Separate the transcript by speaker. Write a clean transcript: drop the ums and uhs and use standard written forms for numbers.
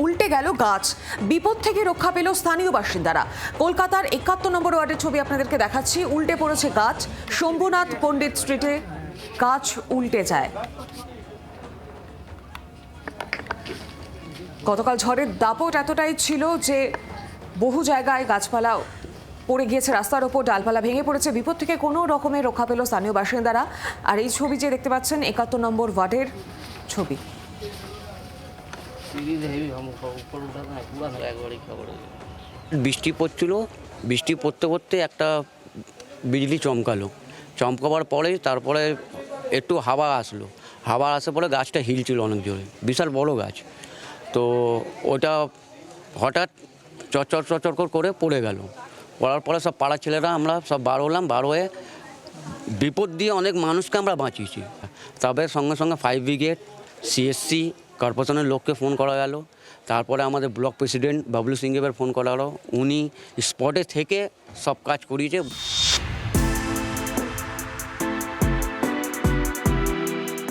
Speaker 1: উল্টে গেল গাছ। বিপদ থেকে রক্ষা পেল স্থানীয় বাসিন্দারা। কলকাতার ৭১ নম্বর ওয়ার্ডের ছবি আপনাদেরকে দেখাচ্ছি। উল্টে পড়েছে গাছ। শম্ভুনাথ পণ্ডিত স্ট্রিটে গাছ উল্টে যায়। গতকাল ঝড়ের দাপট এতটাই ছিল যে বহু জায়গায় গাছপালা পড়ে গিয়েছে, রাস্তার ওপর ডালপালা ভেঙে পড়েছে। বিপদ থেকে কোনো রকমের রক্ষা পেল স্থানীয় বাসিন্দারা। আর এই ছবি যে দেখতে পাচ্ছেন ৭১ নম্বর ওয়ার্ডের ছবি।
Speaker 2: বৃষ্টি পড়ছিল, বৃষ্টি পড়তে পড়তে একটা বিজলি চমকাবার পরে তারপরে একটু হাওয়া আসলো। হাওয়া আসার পরে গাছটা হিলছিল অনেক জোরে, বিশাল বড় গাছ। তো ওটা হঠাৎ চচ্চর করে পড়ে গেল। পড়ার পরে সব পাড়ার ছেলেরা আমরা সব বার হলাম। বার হয়ে বিপদ দিয়ে অনেক মানুষকে আমরা বাঁচিয়েছি। তবে সঙ্গে সঙ্গে ফায়ার ব্রিগেড, সিএসসি, কর্পোরেশনের লোককে ফোন করা গেল। তারপরে আমাদের ব্লক প্রেসিডেন্ট বাবলু সিংকে ফোন করা হলো। উনি স্পটে থেকে সব কাজ করিয়েছে।